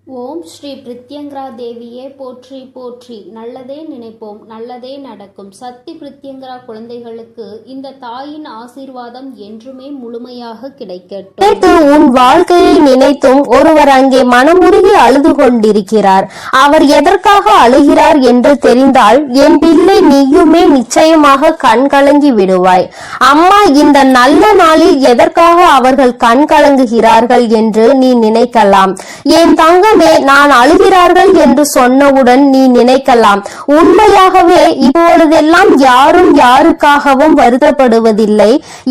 ஓம் ஸ்ரீ பிரித்யங்கரா தேவியே போற்றி போற்றி. நல்லதே நினைப்போம், நல்லதே நடக்கும். சக்தி பிரித்யங்கரா குழந்தைகளுக்கு இந்த தாயின் ஆசீர்வாதம் என்றுமே முழுமையாக கிடைக்கட்டும். உன் வாழ்க்கையை நினைத்தும் ஒருவர் அங்கே மனமுருகி அழுது கொண்டிருக்கிறார். அவர் எதற்காக அழுகிறார் என்று தெரிந்தால் என் பிள்ளை நீயுமே நிச்சயமாக கண் கலங்கி விடுவாய். அம்மா இந்த நல்ல நாளில் எதற்காக அவர்கள் கண் கலங்குகிறார்கள் என்று நீ நினைக்கலாம். என் தங்கம் நான் அழுகிறார்கள் என்று சொன்னவுடன் நீ நினைக்கலாம், உண்மையாகவே இப்பொழுதெல்லாம் யாரும் யாருக்காகவும் வருத்தப்படுவதில்லை,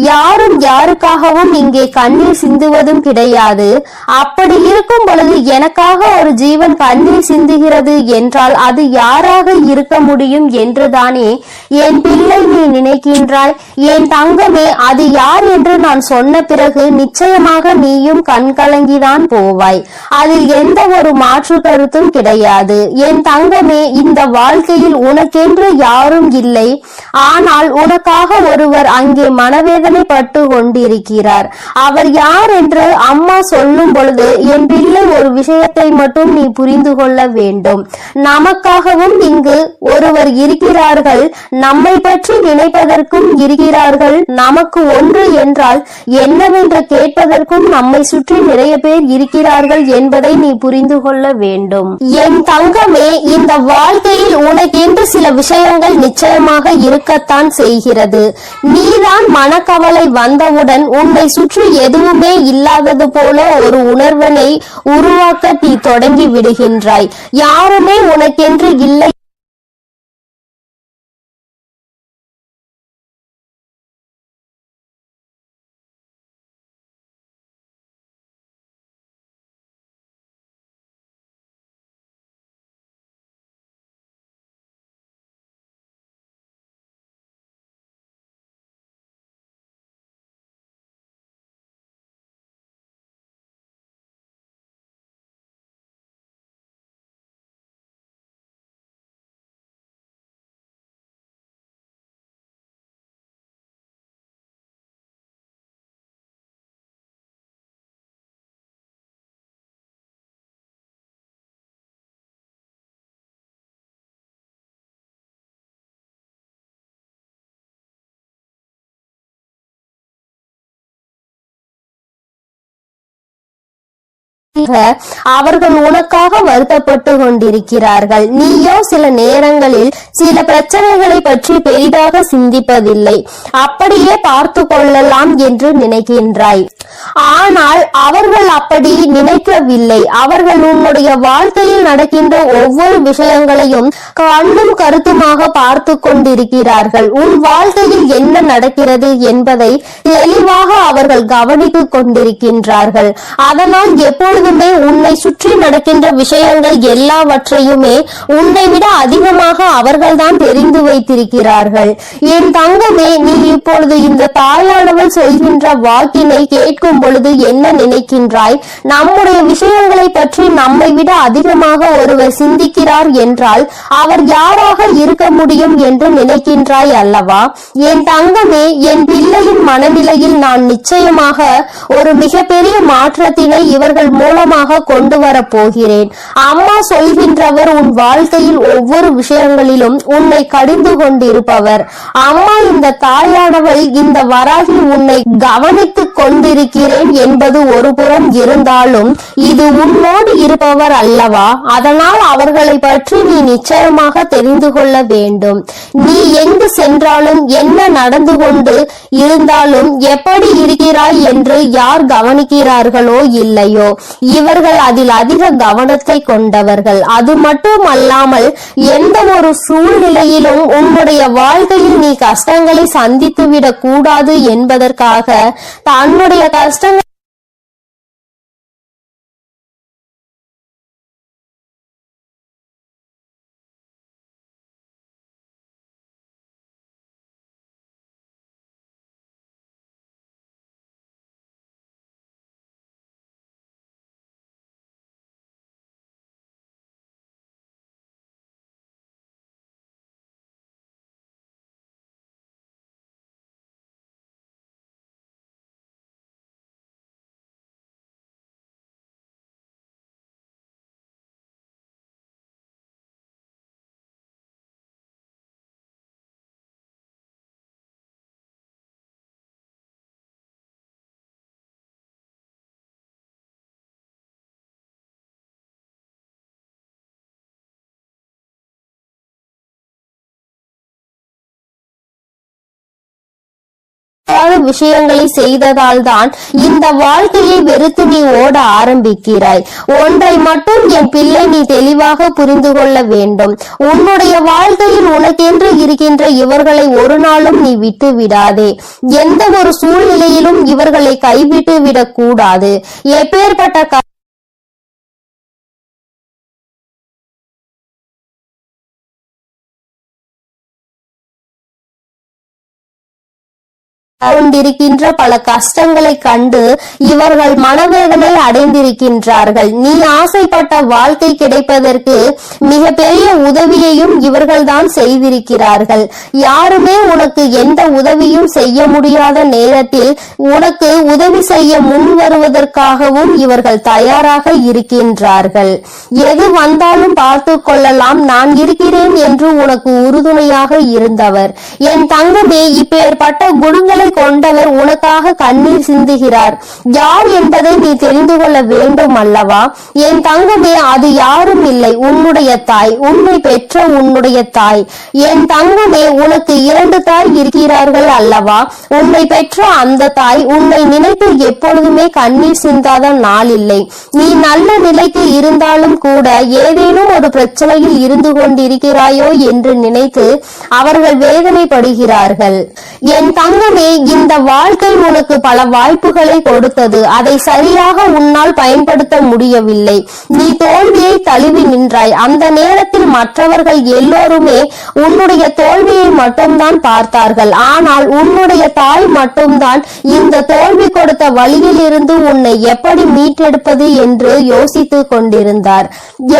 யாரும் யாருக்காகவும் இங்கே கண்ணீர் சிந்துவதும் கிடையாது. அப்படி இருக்கும் பொழுது எனக்காக ஒரு ஜீவன் கண்ணீர் சிந்துகிறது என்றால் அது யாராக இருக்க முடியும் என்றுதானே என் பிள்ளை நீ நினைக்கின்றாய். என் தங்கமே, அது யார் என்று நான் சொன்ன பிறகு நிச்சயமாக நீயும் கண்கலங்கிதான் போவாய். அதில் எந்த ஒரு மாற்று கருத்தும் கிடையாது. என் தங்கமே, இந்த வாழ்க்கையில் உனக்கென்று யாரும் இல்லை. ஆனால் உனக்காக ஒருவர் அங்கே மனவேதனை பட்டு கொண்டிருக்கிறார். அவர் யார் என்று அம்மா சொல்லும் பொழுது என் பிள்ளை ஒரு விஷயத்தை மட்டும் நீ புரிந்து கொள்ள வேண்டும். நமக்காகவும் இங்கு ஒருவர் இருக்கிறார்கள், நம்மை பற்றி நினைப்பதற்கும் இருக்கிறார்கள். நமக்கு ஒன்று என்றால் என்னவென்று கேட்பதற்கும் நம்மை சுற்றி நிறைய பேர் இருக்கிறார்கள் என்பதை நீ புரிந்து கொள்ள வேண்டும். என் தங்கமே, இந்த வாழ்க்கையில் உனக்கென்று சில விஷயங்கள் நிச்சயமாக இருக்கத்தான் செய்கிறது. நீதான் மனக்கவலை வந்தவுடன் உன்னை சுற்றி எதுவுமே இல்லாதது போல ஒரு உணர்வினை உருவாக்க நீ தொடங்கி விடுகின்றாய். யாருமே உனக்கென்று இல்லை அவர்கள் உனக்காக வருத்தப்பட்டு கொண்டிருக்கிறார்கள். நீயோ சில நேரங்களில் சில பிரச்சனைகளை பற்றி பெரிதாக சிந்திப்பதில்லை. அப்படியே பார்த்து கொள்ளலாம் என்று நினைக்கின்றாய். ஆனால் அவர்கள் அப்படி நினைக்கவில்லை. அவர்கள் உன்னுடைய வாழ்க்கையில் நடக்கின்ற ஒவ்வொரு விஷயங்களையும் கண்ணும் கருத்துமாக பார்த்து கொண்டிருக்கிறார்கள். உன் வாழ்க்கையில் என்ன நடக்கிறது என்பதை தெளிவாக அவர்கள் கவனித்துக் கொண்டிருக்கின்றார்கள். அதனால் எப்பொழுதுமே உன்னை சுற்றி நடக்கின்ற விஷயங்கள் எல்லாவற்றையுமே உன்னை விட அதிகமாக அவர்கள்தான் தெரிந்து வைத்திருக்கிறார்கள். என் தங்கமே, நீ இப்பொழுது இந்த தாயானவள் சொல்கின்ற வாக்கினை கேட்கும் பொழுது என்ன நினைக்கின்றாய்? நம்முடைய விஷயங்களை பற்றி நம்மை விட அதிகமாக ஒருவர் சிந்திக்கிறார் என்றால் அவர் யாராக இருக்க முடியும் என்று நினைக்கின்றாய் அல்லவா? என் தங்கமே, என் பிள்ளையின் மனநிலையில் நான் நிச்சயமாக ஒரு மிகப்பெரிய மாற்றத்தினை இவர்கள் மூலமாக கொண்டு வர போகிறேன். அம்மா சொல்கின்றவர் உன் வாழ்க்கையில் ஒவ்வொரு விஷயங்களிலும் உன்னை கடிந்து கொண்டிருப்பவர். அம்மா இந்த தாயானவள் இந்த வராகி உன்னை கவனித்துக் கொண்டிருக்கிறேன் என்பது ஒரு புறம் இருந்தாலும் இது உன்னோடு இருப்பவர் அல்லவா? அதனால் அவர்களை பற்றி நீ நிச்சயமாக தெரிந்து கொள்ள வேண்டும். நீ எங்கு சென்றாலும் என்ன நடந்து கொண்டு இருந்தாலும் எப்படி இருக்கிறாய் என்று யார் கவனிக்கிறார்களோ இல்லையோ இவர்கள் அதில் அதிக கவனத்தை கொண்டவர்கள். அது மட்டும் அல்லாமல் எந்த ஒரு சூழ்நிலையிலும் உன்னுடைய வாழ்க்கையில் நீ கஷ்டங்களை சந்தித்துவிடக் கூடாது என்பதற்காக தன்னுடைய கஷ்டங்கள் விஷயங்களை செய்ததால் தான் இந்த வாழ்க்கையை வெறுத்து நீ ஓட ஆரம்பிக்கிறாய். ஒன்றை மட்டும் என் பிள்ளை நீ தெளிவாக புரிந்து கொள்ள வேண்டும். உன்னுடைய வாழ்க்கையில் உனக்கென்று இருக்கின்ற இவர்களை ஒரு நாளும் நீ விட்டு விடாதே. எந்த ஒரு சூழ்நிலையிலும் இவர்களை கைவிட்டு விடக்கூடாது. எப்பேற்பட்ட கொண்டிருக்கின்ற பல கஷ்டங்களை கண்டு இவர்கள் மனவேதனை அடைந்திருக்கின்றார்கள். நீ ஆசைப்பட்ட வாழ்க்கை கிடைப்பதற்கு மிக பெரிய உதவியையும் இவர்கள்தான் செய்திருக்கிறார்கள். யாருமே உனக்கு எந்த உதவியும் செய்ய முடியாத நேரத்தில் உனக்கு உதவி செய்ய முன் வருவதற்காகவும் இவர்கள் தயாராக இருக்கின்றார்கள். எது வந்தாலும் பார்த்து கொள்ளலாம், நான் இருக்கிறேன் என்று உனக்கு உறுதுணையாக இருந்தவர் என் தங்கமே இப்பேற்பட்ட குணங்களை கொண்டவர் உனக்காக கண்ணீர் சிந்துகிறார். யார் என்பதை நீ தெரிந்து கொள்ள வேண்டும் அல்லவா என் தங்கமே? அது யாரும் இல்லை, உன்னுடைய தாய், உன்னை பெற்ற உன்னுடைய தாய். என் தங்கமே, உனக்கு 2 தாய் இருக்கிறார்கள் அல்லவா? உன்னை பெற்ற அந்த தாய் உன்னை நினைத்து எப்பொழுதுமே கண்ணீர் சிந்தாத நாள் இல்லை. நீ நல்ல நிலைக்கு இருந்தாலும் கூட ஏதேனும் ஒரு பிரச்சனையில் இருந்து கொண்டிருக்கிறாயோ என்று நினைத்து அவர்கள் வேதனைப்படுகிறார்கள். என் தங்கமே, இந்த வாழ்க்கை உனக்கு பல வாய்ப்புகளை கொடுத்தது. அதை சரியாக உன்னால் பயன்படுத்த முடியவில்லை. நீ தோல்வியை தழுவி நின்றாய். அந்த நேரத்தில் மற்றவர்கள் எல்லோருமே உன்னுடைய தோல்வியை மட்டும்தான் பார்த்தார்கள். ஆனால் உன்னுடைய தாய் மட்டும்தான் இந்த தோல்வி கொடுத்த வழியில் இருந்து உன்னை எப்படி மீட்டெடுப்பது என்று யோசித்துக் கொண்டிருந்தார்.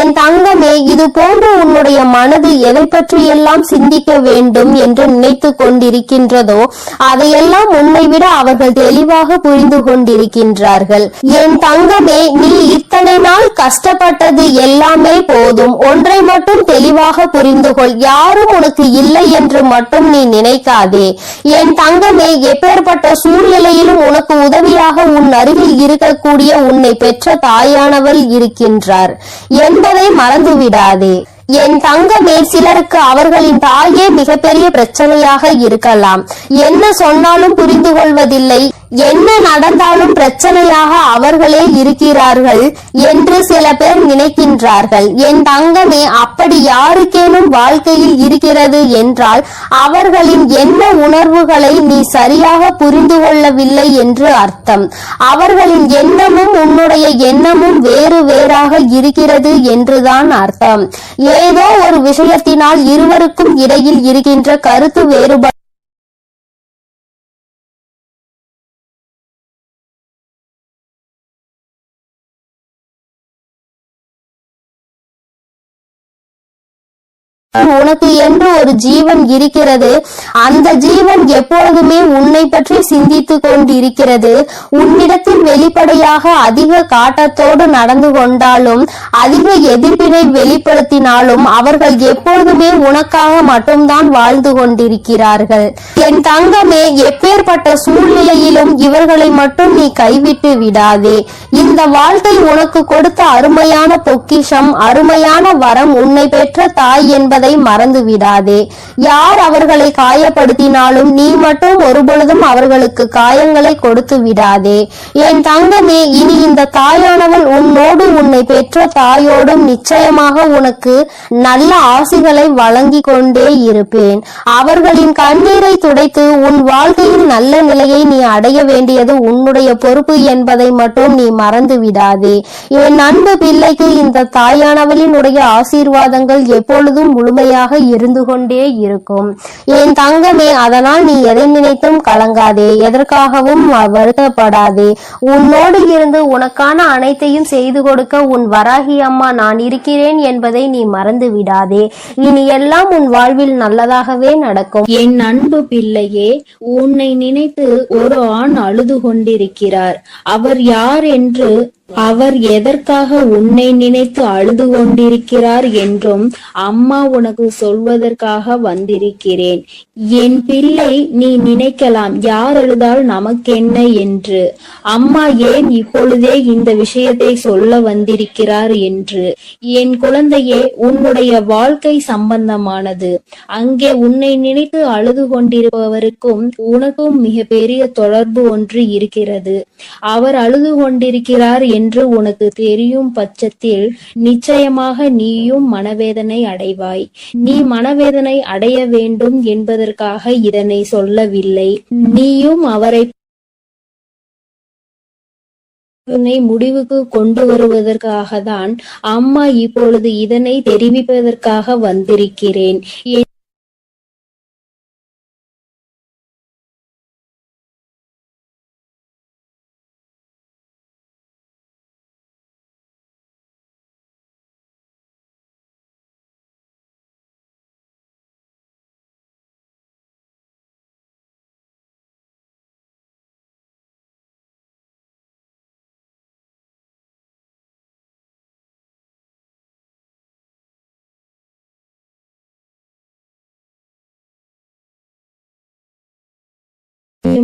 என் தங்கமே, இது போன்று உன்னுடைய மனது எதை பற்றியெல்லாம் சிந்திக்க வேண்டும் என்று நினைத்து கொண்டிருக்கின்றதோ அதையெல்லாம் உன்னை விட அவர்கள் தெளிவாக புரிந்து கொண்டிருக்கின்றார்கள். என் தங்கமே, நீ இத்தனை நாள் கஷ்டப்பட்டது எல்லாமே போதும். ஒன்றை மட்டும் தெளிவாக புரிந்து கொள். யாரும் உனக்கு இல்லை என்று மட்டும் நீ நினைக்காதே. என் தங்கமே, எப்பேற்பட்ட சூழ்நிலையிலும் உனக்கு உதவியாக உன் அருகில் இருக்கக்கூடிய உன்னை பெற்ற தாயானவள் இருக்கின்றார் என்பதை மறந்து விடாதே. என் தங்கமே, சிலருக்கு அவர்களின் தாயே மிகப்பெரிய பிரச்சனையாக இருக்கலாம். என்ன சொன்னாலும் புரிந்து கொள்வதில்லை, என்ன நடந்தாலும் பிரச்சனையாக அவர்களே இருக்கிறார்கள் என்று சில பேர் நினைக்கின்றார்கள். என் தங்கமே, அப்படி யாருக்கேனும் வாழ்க்கையில் இருக்கிறது என்றால் அவர்களின் என்ன உணர்வுகளை நீ சரியாக புரிந்து கொள்ளவில்லை என்று அர்த்தம். அவர்களின் எண்ணமும் உன்னுடைய எண்ணமும் வேறு வேறாக இருக்கிறது என்றுதான் அர்த்தம். ஏதோ ஒரு விஷயத்தினால் இருவருக்கும் இடையில் இருக்கின்ற கருத்து வேறுபாடு உனக்கு என்று ஒரு ஜீவன் இருக்கிறது. அந்த ஜீவன் எப்பொழுதுமே உன்னை பற்றி சிந்தித்துக் கொண்டிருக்கிறது. உன்னிடத்தில் வெளிப்படையாக அதிக காட்டத்தோடு நடந்து கொண்டாலும் அதிக எதிர்ப்பினை வெளிப்படுத்தினாலும் அவர்கள் எப்பொழுதுமே உனக்காக மட்டும்தான் வாழ்ந்து கொண்டிருக்கிறார்கள். என் தங்கமே, எப்பேற்பட்ட சூழ்நிலையிலும் இவர்களை மட்டும் நீ கைவிட்டு விடாதே. இந்த வாழ்க்கை உனக்கு கொடுத்த அருமையான பொக்கிஷம், அருமையான வரம், உன்னை பெற்ற தாய் என்பதை மறந்து விடாதே. யார் அவர்களை காயப்படுத்தினாலும் நீ மட்டும் ஒருபொழுதும் அவர்களுக்கு காயங்களை கொடுத்து விடாதே. என் தங்கமே, இனி இந்த தாயானவள் உன்னோடு உன்னை பெற்ற தாயோடும் நிச்சயமாக உனக்கு நல்ல ஆசிகளை வழங்கி கொண்டே இருப்பேன். அவர்களின் கண்ணீரை துடைத்து உன் வாழ்க்கையில் நல்ல நிலையை நீ அடைய வேண்டியது உன்னுடைய பொறுப்பு என்பதை மட்டும் நீ மறந்து விடாதே. என் அன்பு பிள்ளைக்கு இந்த தாயானவளினுடைய ஆசீர்வாதங்கள் எப்பொழுதும் முழுமையாக இருந்து கொண்டே இருக்கும். என் தங்கமே, அதனால் நீ எதை நினைத்தும் கலங்காதே, எதற்காகவும் வருத்தப்படாதே. உன்னோடு இருந்து உனக்கான அனைத்தையும் செய்து கொடுக்க உன் வராகி அம்மா நான் இருக்கிறேன் என்பதை நீ மறந்து விடாதே. இனி எல்லாம் உன் வாழ்வில் நல்லதாகவே நடக்கும். என் அன்பு பிள்ளையே, உன்னை நினைத்து ஒரு ஆண் அழுது கொண்டிருக்கிறார். அவர் யார் என்று அவர் எதற்காக உன்னை நினைத்து அழுது கொண்டிருக்கிறார் என்றும் அம்மா உனக்கு சொல்வதற்காக வந்திருக்கிறேன். என் பிள்ளை, நீ நினைக்கலாம் யார் அழுதால் நமக்கென்ன என்று. அம்மா ஏன் இப்பொழுதே இந்த விஷயத்தை சொல்ல வந்திருக்கிறார் என்று. என் குழந்தையே, உன்னுடைய வாழ்க்கை சம்பந்தமானது. அங்கே உன்னை நினைத்து அழுது கொண்டிருப்பவருக்கும் உனக்கும் மிக பெரிய தொடர்பு ஒன்று இருக்கிறது. அவர் அழுது கொண்டிருக்கிறார் என்று உனக்கு தெரியும் பட்சத்தில் நிச்சயமாக நீயும் மனவேதனை அடைவாய். நீ மனவேதனை அடைய வேண்டும் என்பதற்காக இதனை சொல்லவில்லை. நீயும் அவரை முடிவுக்கு கொண்டு வருவதற்காக தான் அம்மா இப்பொழுது இதனை தெரிவிப்பதற்காக வந்திருக்கிறேன்.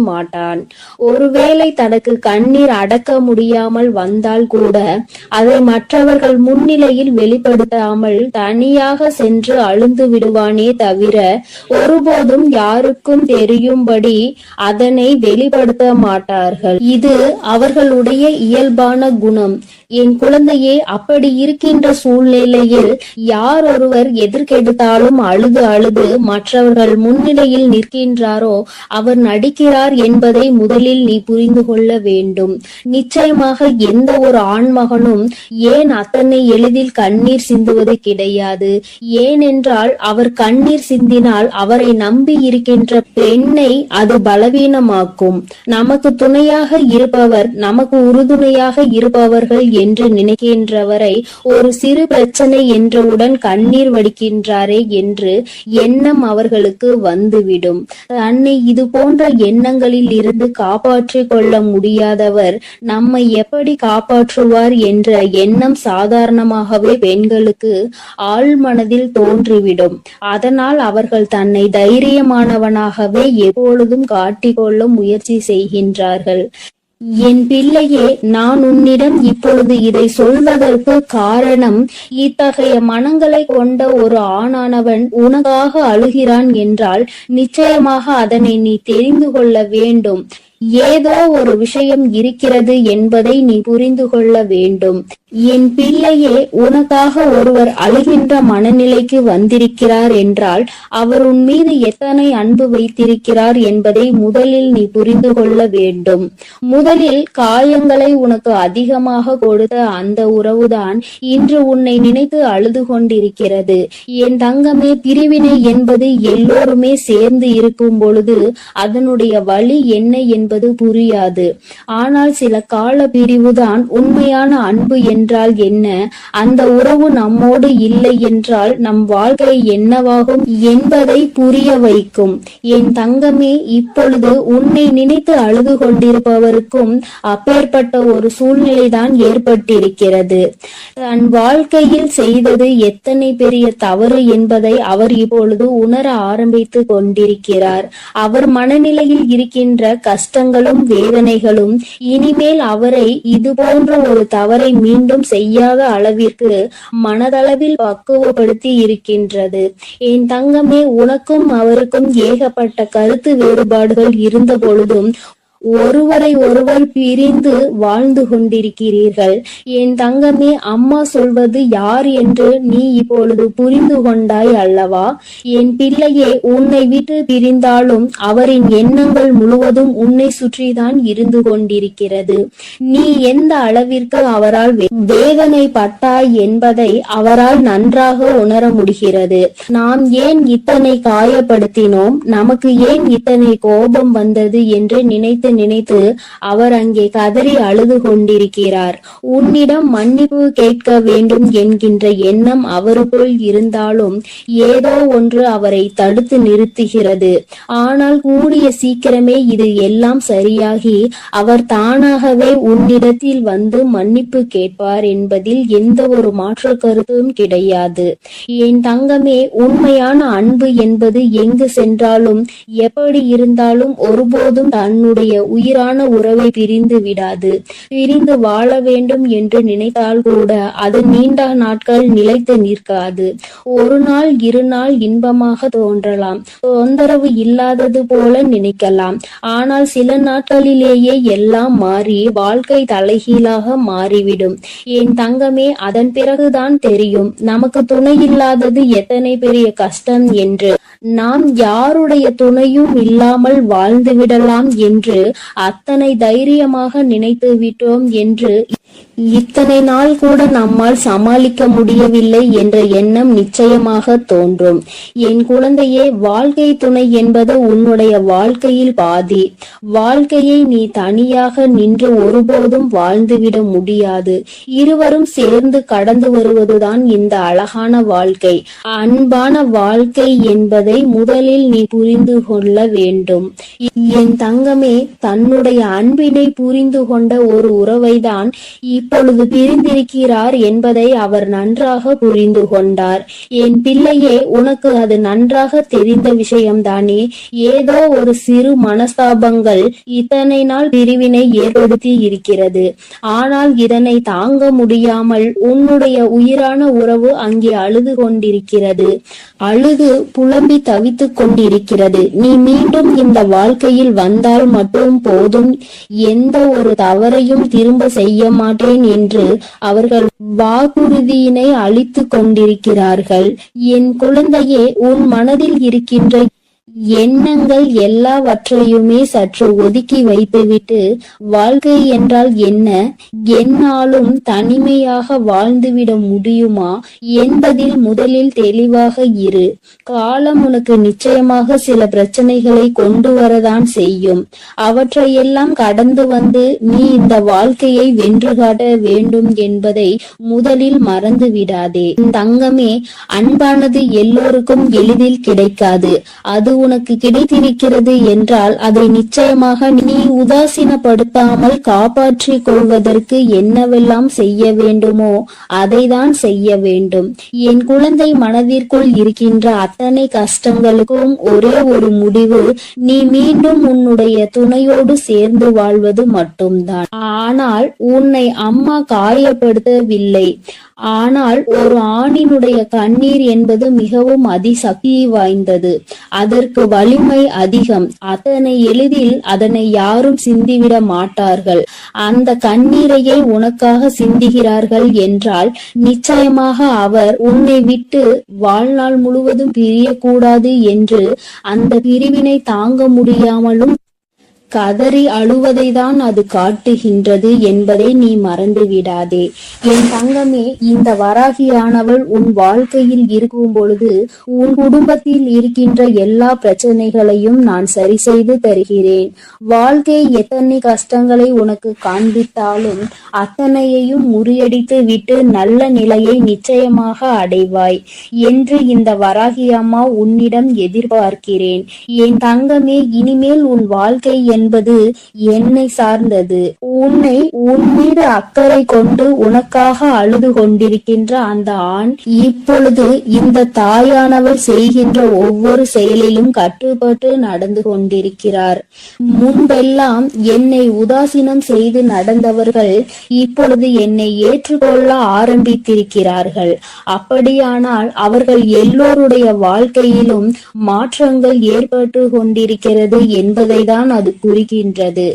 மாட்டான். ஒருவேளை தனக்கு கண்ணீர் அடக்க முடியாமல் வந்தால் கூட அதை மற்றவர்கள் முன்னிலையில் வெளிப்படுத்தாமல் தனியாக சென்று அழுந்து விடுவானே தவிர ஒருபோதும் யாருக்கும் தெரியும்படி அதனை வெளிப்படுத்த மாட்டார்கள். இது அவர்களுடைய இயல்பான குணம். என் குழந்தையே, அப்படி இருக்கின்ற சூழ்நிலையில் யார் ஒருவர் எதற்கெடுத்தாலும் அழுது அழுது மற்றவர்கள் முன்னிலையில் நிற்கின்றாரோ அவர் நடிக்கிறார் என்பதை முதலில் நீ புரிந்து கொள்ள வேண்டும். நிச்சயமாக எந்த ஒரு ஆண்மகனும் ஏன் அத்தனை எளிதில் கண்ணீர் சிந்துவது கிடையாது. ஏனென்றால் அவர் கண்ணீர் சிந்தினால் அவரை நம்பி இருக்கின்ற பெண்ணை அது பலவீனமாக்கும். நமக்கு துணையாக இருப்பவர், நமக்கு உறுதுணையாக இருப்பவர்கள் என்று நினைக்கின்றவரை ஒரு சிறு பிரச்சனை என்றவுடன் கண்ணீர் வடிக்கின்றாரே என்று எண்ணம் அவர்களுக்கு வந்துவிடும். தன்னை இது போன்ற எண்ணங்களில் இருந்து காப்பாற்றிக் கொள்ள முடியாதவர் நம்மை எப்படி காப்பாற்றுவார் என்ற எண்ணம் சாதாரணமாகவே பெண்களுக்கு ஆழ்மனதில் தோன்றிவிடும். அதனால் அவர்கள் தன்னை தைரியமானவனாகவே எப்பொழுதும் காட்டிக்கொள்ள முயற்சி செய்கின்றார்கள். என் பிள்ளையே, நான் உன்னிடம் இப்பொழுது இதை சொல்வதற்கு காரணம், இத்தகைய மனங்களை கொண்ட ஒரு ஆணானவன் உனக்காக அழுகிறான் என்றால் நிச்சயமாக அதனை நீ தெரிந்து கொள்ள வேண்டும். ஏதோ ஒரு விஷயம் இருக்கிறது என்பதை நீ புரிந்து கொள்ள வேண்டும். என் பிள்ளையே, உனக்காக ஒருவர் அழுகின்ற மனநிலைக்கு வந்திருக்கிறார் என்றால் அவர் உன் மீது எத்தனை அன்பு வைத்திருக்கிறார் என்பதை முதலில் நீ புரிந்து கொள்ள வேண்டும். முதலில் காயங்களை உனக்கு அதிகமாக கொடுத்த அந்த உறவுதான் இன்று உன்னை நினைத்து அழுது கொண்டிருக்கிறது. என் தங்கமே, பிரிவினை என்பது எல்லோருமே சேர்ந்து இருக்கும் பொழுது அதனுடைய வலி என்ன என்பது புரியாது. ஆனால் சில கால பிரிவுதான் உண்மையான அன்பு என்றால் என்ன, அந்த உறவு நம்மோடு இல்லை என்றால் நம் வாழ்க்கை என்னவாகும் என்பதை புரிய வைக்கும். என் தங்கமே, இப்பொழுது உன்னை நினைத்து அழுது கொண்டிருப்பவருக்கும் அப்பேற்பட்ட ஒரு சூழ்நிலைதான் ஏற்பட்டிருக்கிறது. தன் வாழ்க்கையில் செய்தது எத்தனை பெரிய தவறு என்பதை அவர் இப்பொழுது உணர ஆரம்பித்து கொண்டிருக்கிறார். அவர் மனநிலையில் இருக்கின்ற கஷ்டங்களும் வேதனைகளும் இனிமேல் அவரை இது போன்ற ஒரு தவறை மீண்டும் செய்யாத அளவிற்கு மனதளவில் பக்குவப்படுத்தி இருக்கின்றது. என் தங்கமே, உனக்கும் அவருக்கும் ஏகப்பட்ட கருத்து வேறுபாடுகள் இருந்த பொழுதும் ஒருவரை ஒருவர் பிரிந்து வாழ்ந்து கொண்டிருக்கிறீர்கள். என் தங்கமே, அம்மா சொல்வது யார் என்று நீ இப்பொழுது புரிந்து கொண்டாய் அல்லவா? என் பிள்ளையே, உன்னை விட்டு பிரிந்தாலும் அவரின் எண்ணங்கள் முழுவதும் உன்னை சுற்றிதான் இருந்து கொண்டிருக்கிறது. நீ எந்த அளவிற்கு அவரால் வேதனைப்பட்டாய் என்பதை அவரால் நன்றாக உணர முடிகிறது. நாம் ஏன் இத்தனை காயப்படுத்தினோம், நமக்கு ஏன் இத்தனை கோபம் வந்தது என்று நினைத்து நினைத்து அவர் அங்கே கதறி அழுது கொண்டிருக்கிறார். உன்னிடம் மன்னிப்பு கேட்க வேண்டும் என்கின்ற எண்ணம் அவருக்குள் இருந்தாலும் ஏதோ ஒன்று அவரை தடுத்து நிறுத்துகிறது. ஆனால் கூடிய சீக்கிரமே இது எல்லாம் சரியாகி அவர் தானாகவே உன்னிடத்தில் வந்து மன்னிப்பு கேட்பார் என்பதில் எந்த ஒரு மாற்று கருத்தும் கிடையாது. என் தங்கமே, உண்மையான அன்பு என்பது எங்கு சென்றாலும் எப்படி இருந்தாலும் ஒருபோதும் தன்னுடைய உயிரான உறவை பிரிந்து விடாது. பிரிந்து வாழ வேண்டும் என்று நினைத்தால் கூட அது நீண்ட நாட்கள் நிலைத்து நிற்காது. ஒரு நாள் இரு நாள் இன்பமாக தோன்றலாம், தொந்தரவு இல்லாதது போல நினைக்கலாம். ஆனால் சில நாட்களிலேயே எல்லாம் மாறி வாழ்க்கை தலைகீழாக மாறிவிடும். என் தங்கமே, அதன் பிறகுதான் தெரியும் நமக்கு துணை இல்லாதது எத்தனை பெரிய கஷ்டம் என்று. நாம் யாருடைய துணையும் இல்லாமல் வாழ்ந்து விடலாம் என்று அத்தனை தைரியமாக நினைத்து விட்டோம் என்று இத்தனை நாள் கூட நம்மால் சமாளிக்க முடியவில்லை என்ற எண்ணம் நிச்சயமாக தோன்றும். என் குழந்தையே, வாழ்க்கை துணை என்பது உன்னுடைய வாழ்க்கையில் பாதி. வாழ்க்கையை நீ தனியாக நின்று ஒருபோதும் வாழ்ந்துவிட முடியாது. இருவரும் சேர்ந்து கடந்து வருவதுதான் இந்த அழகான வாழ்க்கை. அன்பான வாழ்க்கை என்பதை முதலில் நீ புரிந்து கொள்ள வேண்டும். என் தங்கமே, தன்னுடைய அன்பினை புரிந்து கொண்ட ஒரு உறவைதான் இப்பொழுது பிரிந்திருக்கிறார் என்பதை அவர் நன்றாக புரிந்து கொண்டார். என் பிள்ளையே, உனக்கு அது நன்றாக தெரிந்த விஷயம்தானே. ஏதோ ஒரு சிறு மனஸ்தாபங்கள் இத்தனை நாள் பிரிவினை ஏற்படுத்தி இருக்கிறது. ஆனால் இதனை தாங்க முடியாமல் உன்னுடைய உயிரான உறவு அங்கே அழுது கொண்டிருக்கிறது. அழுது புலம்பி தவித்துக் கொண்டிருக்கிறது. நீ மீண்டும் இந்த வாழ்க்கையில் வந்தால் மட்டும் போதும், எந்த ஒரு தவறையும் திரும்ப செய்ய மாட்டேன் என்று அவர்கள் வாக்குறுதியினை அளித்துக் கொண்டிருக்கிறார்கள். என் குழந்தையே, உன் மனதில் இருக்கின்ற எண்ணங்கள் எல்லாவற்றையுமே சற்று ஒதுக்கி வைத்துவிட்டு, வாழ்க்கை என்றால் என்ன, என்னாலும் தனிமையாக வாழ்ந்துவிட முடியுமா என்பதில் முதலில் தெளிவாக இரு. காலம் உனக்கு நிச்சயமாக சில பிரச்சனைகளை கொண்டு வரதான் செய்யும். அவற்றையெல்லாம் கடந்து வந்து நீ இந்த வாழ்க்கையை வென்று காட்ட வேண்டும் என்பதை முதலில் மறந்து விடாதே. தங்கமே, அன்பானது எல்லோருக்கும் எளிதில் கிடைக்காது. அது உனக்கு கிடைத்திருக்கிறது என்றால் அதை நிச்சயமாக நீ உதாசீனப்படுத்தாமல் காப்பாற்றிக் கொள்வதற்கு என்னவெல்லாம் செய்ய வேண்டுமோ அதைதான் செய்ய வேண்டும். என் குழந்தை, மனதிற்குள் இருக்கின்ற அத்தனை கஷ்டங்களுக்கும் ஒரே ஒரு முடிவு, நீ மீண்டும் உன்னுடைய துணையோடு சேர்ந்து வாழ்வது மட்டும்தான். ஆனால் உன்னை அம்மா காயப்படுத்தவில்லை. ஆனால் ஒரு ஆணினுடைய கண்ணீர் என்பது மிகவும் அதிசக்தி வாய்ந்தது. அதற்கு வலிமை அதிகம். அத்தனை எளிதில் அதனை யாரும் சிந்திவிட மாட்டார்கள். அந்த கண்ணீரையே உனக்காக சிந்துகிறார்கள் என்றால் நிச்சயமாக அவர் உன்னை விட்டு வாழ்நாள் முழுவதும் பிரியக்கூடாது என்று அந்த பிரிவினை தாங்க முடியாமலும் கதறி அழுவதை தான் அது காட்டுகின்றது என்பதை நீ மறந்து விடாதே. என் தங்கமே, இந்த வராகியானவள் உன் வாழ்க்கையில் இருக்கும் பொழுது உன் குடும்பத்தில் இருக்கின்ற எல்லா பிரச்சனைகளையும் நான் சரி செய்து தருகிறேன். வாழ்க்கை எத்தனை கஷ்டங்களை உனக்கு காண்பித்தாலும் அத்தனையையும் முறியடித்து விட்டு நல்ல நிலையை நிச்சயமாக அடைவாய் என்று இந்த வராகி அம்மா உன்னிடம் எதிர்பார்க்கிறேன். என் தங்கமே, இனிமேல் உன் வாழ்க்கை என்பது என்னை சார்ந்தது. உன்னை உன் மீது அக்கறை கொண்டு உனக்காக அழுது கொண்டிருக்கின்ற அந்த ஆண் இப்பொழுது இந்த தாயானவர் செய்கின்ற ஒவ்வொரு செயலிலும் கட்டுப்பட்டு நடந்து கொண்டிருக்கிறார். முன்பெல்லாம் என்னை உதாசீனம் செய்து நடந்தவர்கள் இப்பொழுது என்னை ஏற்றுக்கொள்ள ஆரம்பித்திருக்கிறார்கள். அப்படியானால் அவர்கள் எல்லோருடைய வாழ்க்கையிலும் மாற்றங்கள் ஏற்பட்டு கொண்டிருக்கிறது என்பதை தான் அது குறிக்கின்றது.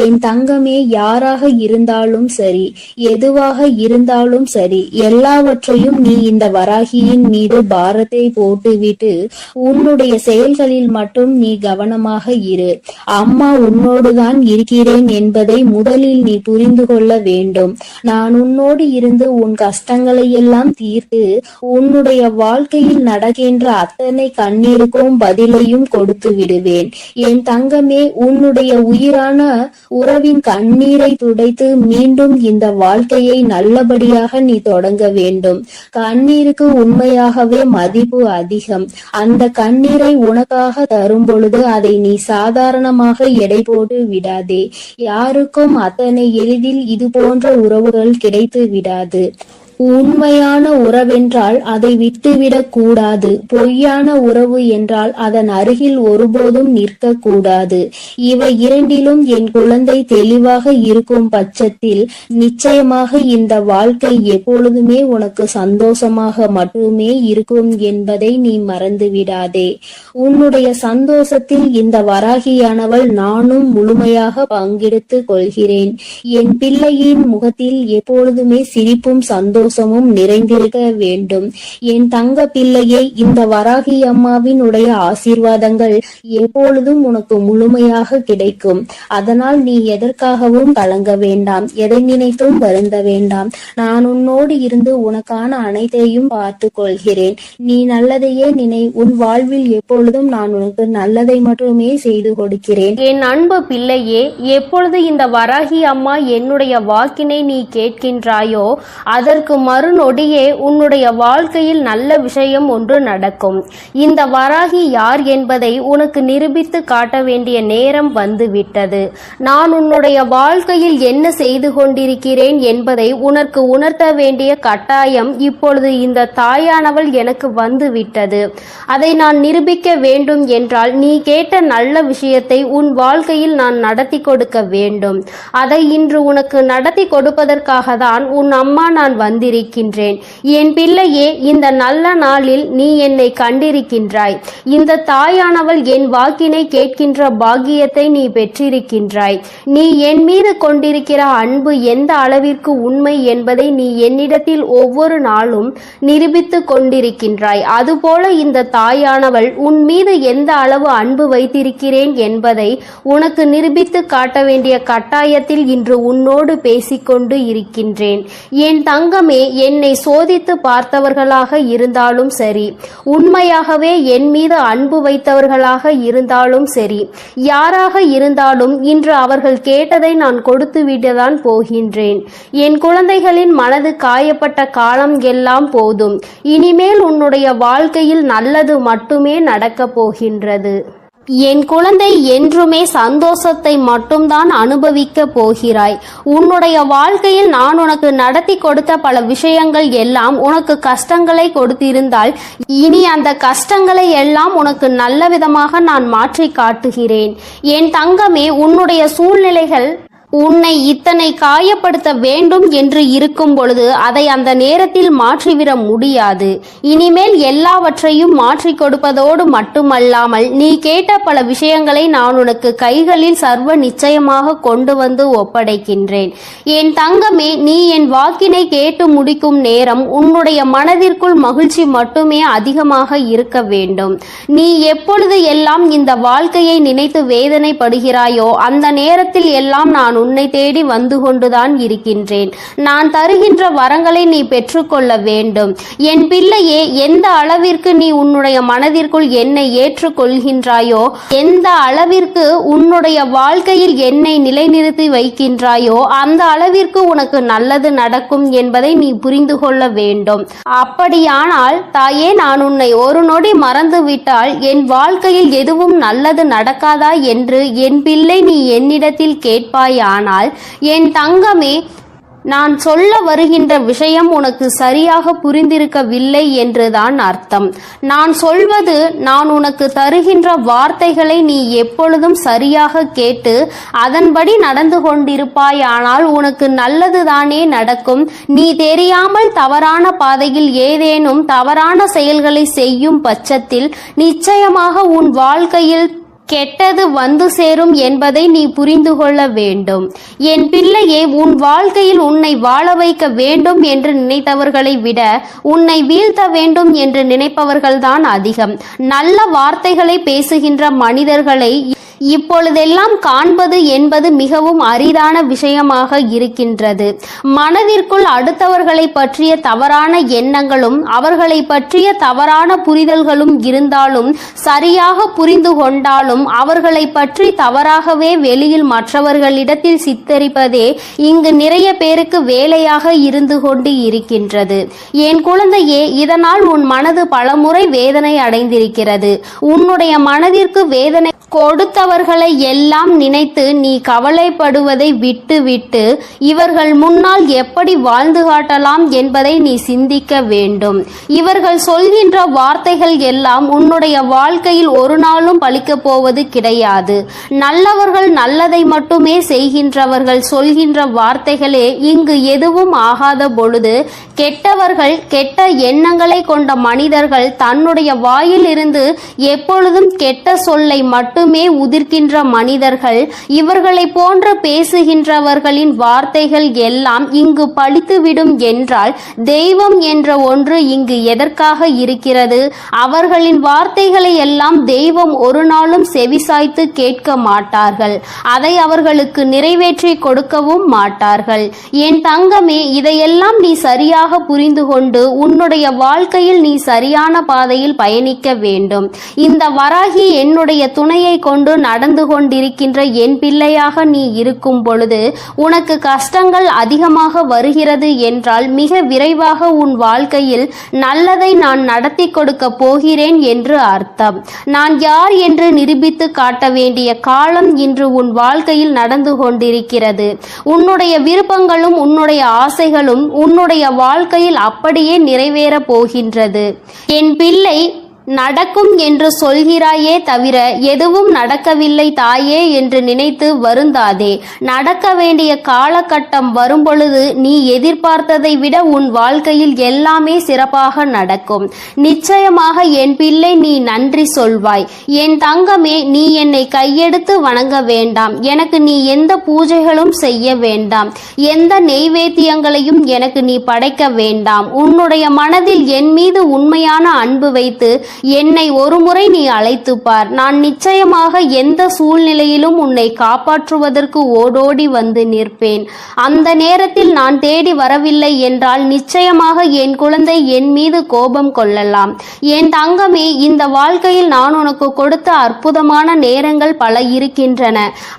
என் தங்கமே, யாராக இருந்தாலும் சரி, எதுவாக இருந்தாலும் சரி, எல்லாவற்றையும் நீ இந்த வராகியின் மீது பாரத்தை போட்டுவிட்டு உன்னுடைய செயல்களில் மட்டும் நீ கவனமாக இரு. அம்மா உன்னோடுதான் இருக்கிறேன் என்பதை முதலில் நீ புரிந்து கொள்ள வேண்டும். நான் உன்னோடு இருந்து உன் கஷ்டங்களை எல்லாம் தீர்த்து உன்னுடைய வாழ்க்கையில் நடக்கின்ற அத்தனை கண்ணீருக்கும் பதிலையும் கொடுத்து விடுவேன். என் தங்கமே, உன்னுடைய உன்னுடைய உயிரான உறவின் கண்ணீரை துடைத்து மீண்டும் இந்த வாழ்க்கையை நல்லபடியாக நீ தொடங்க வேண்டும். கண்ணீருக்கு உண்மையாகவே மதிப்பு அதிகம். அந்த கண்ணீரை உனக்காக தரும் பொழுது அதை நீ சாதாரணமாக எடை போட்டு விடாதே. யாருக்கும் அத்தனை எளிதில் இது போன்ற உறவுகள் கிடைத்து விடாது. உண்மையான உறவென்றால் அதை விட்டுவிடக் கூடாது. பொய்யான உறவு என்றால் அதன் அருகில் ஒருபோதும் நிற்க கூடாது. இவை இரண்டிலும் என் குழந்தை தெளிவாக இருக்கும் பட்சத்தில் நிச்சயமாக இந்த வாழ்க்கை எப்பொழுதுமே உனக்கு சந்தோஷமாக மட்டுமே இருக்கும் என்பதை நீ மறந்து விடாதே. உன்னுடைய சந்தோஷத்தில் இந்த வராகியானவள் நானும் முழுமையாக பங்கெடுத்து கொள்கிறேன். என் பிள்ளையின் முகத்தில் எப்பொழுதுமே சிரிப்பும் சந்தோஷமும் நிறைந்திருக்க வேண்டும். என் தங்க பிள்ளையை, இந்த வராகி அம்மாவின் உடைய ஆசீர்வாதங்கள் எப்பொழுதும் உனக்கு முழுமையாக கிடைக்கும். அதனால் நீ எதற்காகவும் கலங்க வேண்டாம், எதை நினைத்தும் வருந்த வேண்டாம். நான் உன்னோடு இருந்து உனக்கான அனைத்தையும் பார்த்து கொள்கிறேன். நீ நல்லதையே நினை. உன் வாழ்வில் எப்பொழுதும் நான் உனக்கு நல்லதை மட்டுமே செய்து கொடுக்கிறேன். என் அன்பு பிள்ளையே, எப்பொழுது இந்த வராகி அம்மா என்னுடைய வாக்கினை நீ கேட்கின்றாயோ அதற்கு மறுநொடியே உன்னுடைய வாழ்க்கையில் நல்ல விஷயம் ஒன்று நடக்கும். இந்த வராகி யார் என்பதை உனக்கு நிரூபித்து காட்ட வேண்டிய நேரம் வந்துவிட்டது. நான் உன்னுடைய வாழ்க்கையில் என்ன செய்து கொண்டிருக்கிறேன் என்பதை உனக்கு உணர்த்த வேண்டிய கட்டாயம் இப்பொழுது இந்த தாயானவள் எனக்கு வந்துவிட்டது. அதை நான் நிரூபிக்க வேண்டும் என்றால் நீ கேட்ட நல்ல விஷயத்தை உன் வாழ்க்கையில் நான் நடத்தி கொடுக்க வேண்டும். அதை இன்று உனக்கு நடத்தி கொடுப்பதற்காக தான் உன் அம்மா நான் வந்திருக்கின்றேன். என் பிள்ளையே, இந்த நல்ல நாளில் நீ என்னை கண்டிருக்கின்றாய். இந்த தாயானவள் என் வாக்கினை கேட்கின்ற பாக்கியத்தை நீ பெற்றிருக்கின்றாய். நீ என் மீது கொண்டிருக்கிற அன்பு எந்த அளவிற்கு உண்மை என்பதை நீ என்னிடத்தில் ஒவ்வொரு நாளும் நிரூபித்து கொண்டிருக்கின்றாய். அதுபோல இந்த தாயானவள் உன் மீது எந்த அளவு அன்பு வைத்திருக்கிறேன் என்பதை உனக்கு நிரூபித்து காட்ட வேண்டிய கட்டாயத்தில் இன்று உன்னோடு பேசிக்கொண்டு இருக்கின்றேன். என் தங்கமே, என்னை சோதித்து பார்த்தவர்களாக இருந்தாலும் சரி, உண்மையாகவே என் மீது அன்பு வைத்தவர்களாக இருந்தாலும் சரி, யாராக இருந்தாலும் இன்று அவர்கள் கேட்டதை நான் கொடுத்து விடத்தான் போகின்றேன். என் குழந்தைகளின் மனது காயப்பட்ட காலம் எல்லாம் போதும். இனிமேல் உன்னுடைய வாழ்க்கையில் நல்லது மட்டுமே நடக்கப் போகின்றது. என் குழந்தை, என்றுமே சந்தோஷத்தை மட்டும்தான் அனுபவிக்க போகிறாய். உன்னுடைய வாழ்க்கையில் நான் உனக்கு நடத்தி கொடுத்த பல விஷயங்கள் எல்லாம் உனக்கு கஷ்டங்களை கொடுத்திருந்தால் இனி அந்த கஷ்டங்களை எல்லாம் உனக்கு நல்ல விதமாக நான் மாற்றி காட்டுகிறேன். என் தங்கமே, உன்னுடைய சூழ்நிலைகள் உன்னை இத்தனை காயப்படுத்த வேண்டும் என்று இருக்கும் பொழுது அதை அந்த நேரத்தில் மாற்றிவிட முடியாது. இனிமேல் எல்லாவற்றையும் மாற்றி கொடுப்பதோடு மட்டுமல்லாமல் நீ கேட்ட பல விஷயங்களை நான் உனக்கு கைகளில் சர்வ நிச்சயமாக கொண்டு வந்து ஒப்படைக்கின்றேன். என் தங்கமே, நீ என் வாக்கினை கேட்டு முடிக்கும் நேரம் உன்னுடைய மனதிற்குள் மகிழ்ச்சி மட்டுமே அதிகமாக இருக்க வேண்டும். நீ எப்பொழுது எல்லாம் இந்த வாழ்க்கையை நினைத்து வேதனைப்படுகிறாயோ அந்த நேரத்தில் எல்லாம் நான் உன்னை தேடி வந்து கொண்டுதான் இருக்கின்றேன். நான் தருகின்ற வரங்களை நீ பெற்றுக்கொள்ள வேண்டும். என் பிள்ளையே, எந்த அளவிற்கு நீ உன்னுடைய மனதிற்குள் என்னை ஏற்றுக்கொள்கின்றாயோ, எந்த அளவிற்கு உன்னுடைய வாழ்க்கையில் என்னை நிலைநிறுத்தி வைக்கின்றாயோ அந்த அளவிற்கு உனக்கு நல்லது நடக்கும் என்பதை நீ புரிந்து கொள்ள வேண்டும். அப்படியானால் தாயே, நான் உன்னை ஒரு நொடி மறந்துவிட்டால் என் வாழ்க்கையில் எதுவும் நல்லது நடக்காதா என்று என் பிள்ளை நீ என்னிடத்தில் கேட்பாய். ஆனால் என் தங்கமே, நான் சொல்ல வருகின்ற விஷயம் உனக்கு சரியாக புரிந்திருக்கவில்லை என்றுதான் அர்த்தம். நான் சொல்வது, நான் உனக்கு தருகின்ற வார்த்தைகளை நீ எப்பொழுதும் சரியாக கேட்டு அதன்படி நடந்து கொண்டிருப்பாயானால் உனக்கு நல்லதுதானே நடக்கும். நீ தெரியாமல் தவறான பாதையில் ஏதேனும் தவறான செயல்களை செய்யும் பட்சத்தில் நிச்சயமாக உன் வாழ்க்கையில் கெட்டது வந்து சேரும் என்பதை நீ புரிந்து கொள்ள வேண்டும். என் பிள்ளையே, உன் வாழ்க்கையில் உன்னை வாழ வைக்க வேண்டும் என்று நினைத்தவர்களை விட உன்னை வீழ்த்த வேண்டும் என்று நினைப்பவர்கள்தான் அதிகம். நல்ல வார்த்தைகளை பேசுகின்ற மனிதர்களை இப்பொழுதெல்லாம் காண்பது என்பது மிகவும் அரிதான விஷயமாக இருக்கின்றது. மனதிற்குள் அடுத்தவர்களை பற்றிய தவறான எண்ணங்களும் அவர்களை பற்றிய தவறான புரிதல்களும் இருந்தாலும், சரியாக புரிந்து கொண்டாலும் அவர்களை பற்றி தவறாகவே வெளியில் மற்றவர்களிடத்தில் சித்தரிப்பதே இங்கு நிறைய பேருக்கு வேலையாக இருந்து கொண்டு இருக்கின்றது. என் குழந்தையே, இதனால் உன் மனது பலமுறை வேதனை அடைந்திருக்கிறது. உன்னுடைய மனதிற்கு வேதனை கொடுத்தவர்களை எல்லாம் நினைத்து நீ கவலைப்படுவதை விட்டுவிட்டு இவர்கள் முன்னால் எப்படி வாழ்ந்து காட்டலாம் என்பதை நீ சிந்திக்க வேண்டும். இவர்கள் சொல்கின்ற வார்த்தைகள் எல்லாம் உன்னுடைய வாழ்க்கையில் ஒரு நாளும் பலிக்கப் போவது கிடையாது. நல்லவர்கள் நல்லதை மட்டுமே செய்கின்றவர்கள் சொல்கின்ற வார்த்தைகளே இங்கு எதுவும் ஆகாத பொழுது, கெட்டவர்கள் கெட்ட எண்ணங்களை கொண்ட மனிதர்கள் தன்னுடைய வாயிலிருந்து எப்பொழுதும் கெட்ட சொல்லை மட்டுமே உதிர்க்கின்ற மனிதர்கள், இவர்களை போன்ற பேசுகின்றவர்களின் வார்த்தைகள் எல்லாம் இங்கு பலித்துவிடும் என்றால் தெய்வம் என்ற ஒன்று இங்கு எதற்காக இருக்கிறது? அவர்களின் வார்த்தைகளை எல்லாம் தெய்வம் ஒரு நாளும் செவிசாய்த்து கேட்க மாட்டார்கள். அதை அவர்களுக்கு நிறைவேற்றி கொடுக்கவும் மாட்டார்கள். என் தங்கமே, இதையெல்லாம் நீ சரியாக புரிந்து கொண்டு உன்னுடைய வாழ்க்கையில் நீ சரியான பாதையில் பயணிக்க வேண்டும். இந்த வராகி என்னுடைய துணையை கொண்டு நடந்து கொண்டிருக்கின்ற என் பிள்ளையாக நீ இருக்கும் பொழுது உனக்கு கஷ்டங்கள் அதிகமாக வருகிறது என்றால் மிக விரைவாக உன் வாழ்க்கையில் நல்லதை நான் நடத்தி கொடுக்க போகிறேன் என்று அர்த்தம். நான் யார் என்று நிரூபித்து காட்ட வேண்டிய காலம் இன்று உன் வாழ்க்கையில் நடந்து கொண்டிருக்கிறது. உன்னுடைய விருப்பங்களும் உன்னுடைய ஆசைகளும் உன்னுடைய வாழ்க்கையில் அப்படியே நிறைவேறப் போகின்றது. என் பிள்ளை, நடக்கும் என்று சொல்கிறாயே தவிர எதுவும் நடக்கவில்லை தாயே என்று நினைத்து வருந்தாதே. நடக்க வேண்டிய காலகட்டம் வரும்பொழுது நீ எதிர்பார்த்ததை விட உன் வாழ்க்கையில் எல்லாமே சிறப்பாக நடக்கும். நிச்சயமாக என் பிள்ளை, நீ நன்றி சொல்வாய். என் தங்கமே, நீ என்னை கையெடுத்து வணங்க வேண்டாம். எனக்கு நீ எந்த பூஜைகளும் செய்ய வேண்டாம். எந்த நெய்வேத்தியங்களையும் எனக்கு நீ படைக்க வேண்டாம். உன்னுடைய மனதில் என் மீது உண்மையான அன்பு வைத்து என்னை ஒருமுறை நீ அழைத்து பார். நான் நிச்சயமாக எந்த சூழ்நிலையிலும் உன்னை காப்பாற்றுவதற்கு ஓடோடி வந்து நிற்பேன். அந்த நேரத்தில் நான் தேடி வரவில்லை என்றால் நிச்சயமாக என் குழந்தை என் மீது கோபம் கொள்ளலாம். என் தங்கமே, இந்த வாழ்க்கையில் நான் உனக்கு கொடுத்த அற்புதமான நேரங்கள் பல இருக்கின்றன.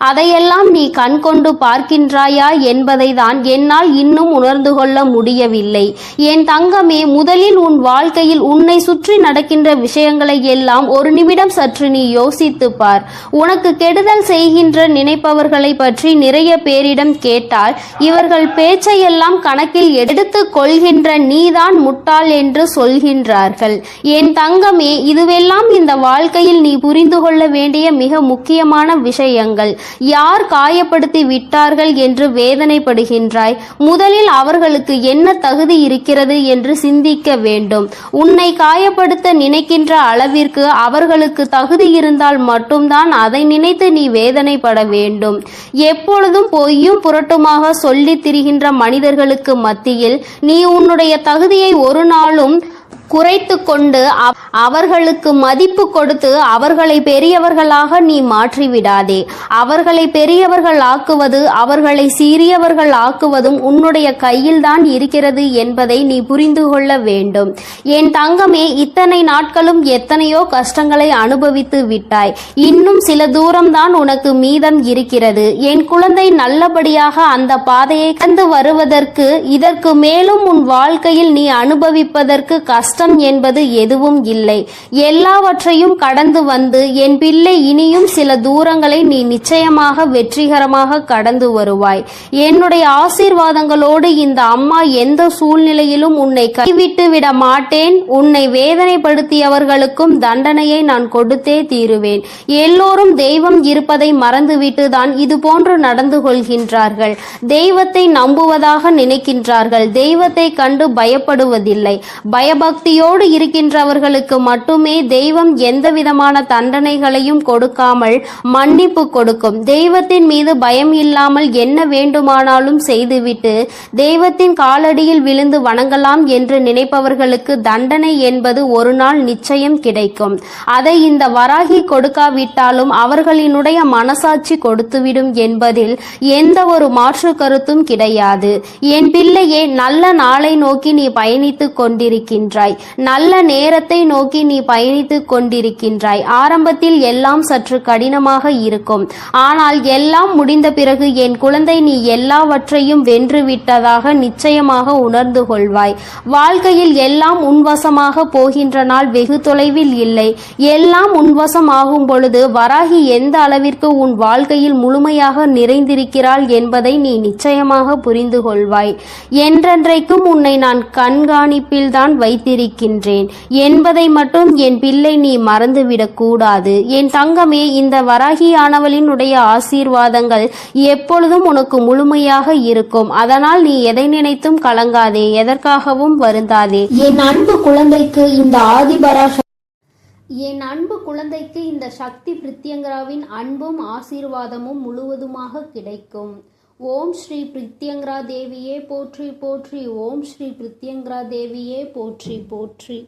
அதையெல்லாம் நீ கண் கொண்டு பார்க்கின்றாயா என்பதை தான் என்னால் இன்னும் உணர்ந்து கொள்ள முடியவில்லை. என் தங்கமே, முதலில் உன் வாழ்க்கையில் உன்னை சுற்றி நடக்கின்ற விஷயங்களை எல்லாம் ஒரு நிமிடம் சற்று நீ யோசித்து பார். உனக்கு கெடுதல் செய்கின்ற நினைப்பவர்களை பற்றி நிறைய பேரிடம் கேட்டால் இவர்கள் பேச்சையெல்லாம் கணக்கில் எடுத்துக் கொள்கின்ற நீதான் முட்டாள் என்று சொல்கின்றார்கள். என் தங்கமே, இதுவெல்லாம் இந்த வாழ்க்கையில் நீ புரிந்து கொள்ள வேண்டிய மிக முக்கியமான விஷயங்கள். யார் காயப்படுத்தி விட்டார்கள் என்று வேதனைப்படுகின்றாய்? முதலில் அவர்களுக்கு என்ன தகுதி இருக்கிறது என்று சிந்திக்க வேண்டும். உன்னை காயப்படுத்த நினைக்கின்ற அளவிற்கு அவர்களுக்கு தகுதி இருந்தால் மட்டும்தான் அதை நினைத்து நீ வேதனைப்பட வேண்டும். எப்பொழுதும் பொய்யும் புரட்டுமாக சொல்லித் திரிகின்ற மனிதர்களுக்கு மத்தியில் நீ உன்னுடைய தகுதியை ஒரு நாளும் குறைத்து கொண்டு அவர்களுக்கு மதிப்பு கொடுத்து அவர்களை பெரியவர்களாக நீ மாற்றிவிடாதே. அவர்களை பெரியவர்கள் ஆக்குவது அவர்களை சிறியவர்கள் ஆக்குவதும் உன்னுடைய கையில்தான் இருக்கிறது என்பதை நீ புரிந்து கொள்ள வேண்டும். என் தங்கமே, இத்தனை நாட்களும் எத்தனையோ கஷ்டங்களை அனுபவித்து விட்டாய். இன்னும் சில தூரம்தான் உனக்கு மீதம் இருக்கிறது. என் குழந்தை, நல்லபடியாக அந்த பாதையை கடந்து வருவதற்கு இதற்கு மேலும் உன் வாழ்க்கையில் நீ அனுபவிப்பதற்கு கஷ்டம் என்பது எதுவும் இல்லை. எல்லாவற்றையும் கடந்து வந்து என் பிள்ளை, இனியும் சில தூரங்களை நீ நிச்சயமாக வெற்றிகரமாக கடந்து வருவாய். என்னுடைய ஆசீர்வாதங்களோடு இந்த அம்மா எந்த சூழ்நிலையிலும் உன்னை கைவிட்டு விட மாட்டேன். உன்னை வேதனைப்படுத்தியவர்களுக்கும் தண்டனையை நான் கொடுத்தே தீருவேன். எல்லோரும் தெய்வம் இருப்பதை மறந்துவிட்டு தான் இது போன்று நடந்து கொள்கின்றார்கள். தெய்வத்தை நம்புவதாக நினைக்கின்றார்கள். தெய்வத்தை கண்டு பயப்படுவதில்லை. பயபக்தி பயபக்தியோடு இருக்கின்றவர்களுக்கு மட்டுமே தெய்வம் எந்தவிதமான தண்டனைகளையும் கொடுக்காமல் மன்னிப்பு கொடுக்கும். தெய்வத்தின் மீது பயம் இல்லாமல் என்ன வேண்டுமானாலும் செய்துவிட்டு தெய்வத்தின் காலடியில் விழுந்து வணங்கலாம் என்று நினைப்பவர்களுக்கு தண்டனை என்பது ஒரு நாள் நிச்சயம் கிடைக்கும். அதை இந்த வராகி கொடுக்காவிட்டாலும் அவர்களினுடைய மனசாட்சி கொடுத்துவிடும் என்பதில் எந்த ஒரு மாற்று கருத்தும் கிடையாது. என் பிள்ளையே, நல்ல நாளை நோக்கி நீ பயணித்துக் கொண்டிருக்கின்றாய். நல்ல நேரத்தை நோக்கி நீ பயணித்துக் கொண்டிருக்கின்றாய். ஆரம்பத்தில் எல்லாம் சற்று கடினமாக இருக்கும். ஆனால் எல்லாம் முடிந்த பிறகு என் குழந்தை, நீ எல்லாவற்றையும் வென்று விட்டதாக நிச்சயமாக உணர்ந்து கொள்வாய். வாழ்க்கையில் எல்லாம் உன்வசமாக போகின்ற நாள் வெகு தொலைவில் இல்லை. எல்லாம் உன்வசம் ஆகும் பொழுது வராகி எந்த அளவிற்கு உன் வாழ்க்கையில் முழுமையாக நிறைந்திருக்கிறாள் என்பதை நீ நிச்சயமாக புரிந்து கொள்வாய். என்றென்றைக்கும் உன்னை நான் கண்காணிப்பில் தான் வைத்திருக்கின்றேன் என்பதை மட்டும் என் பிள்ளை நீ மறந்துவிடக் கூடாது. என் தங்கமே, இந்த வராகியானவளினுடைய ஆசீர்வாதங்கள் எப்பொழுதும் உனக்கு முழுமையாக இருக்கும். அதனால் நீ எதை நினைத்தும் கலங்காதே, எதற்காகவும் வருந்தாதே. என் அன்பு குழந்தைக்கு இந்த சக்தி பிரித்யங்கராவின் அன்பும் ஆசீர்வாதமும் முழுவதுமாக கிடைக்கும். ஓம் ஸ்ரீ பிரித்யங்கரா தேவியே போற்றி போற்றி. ஓம் ஸ்ரீ பிரித்யங்கரா தேவியே போற்றி போற்றி.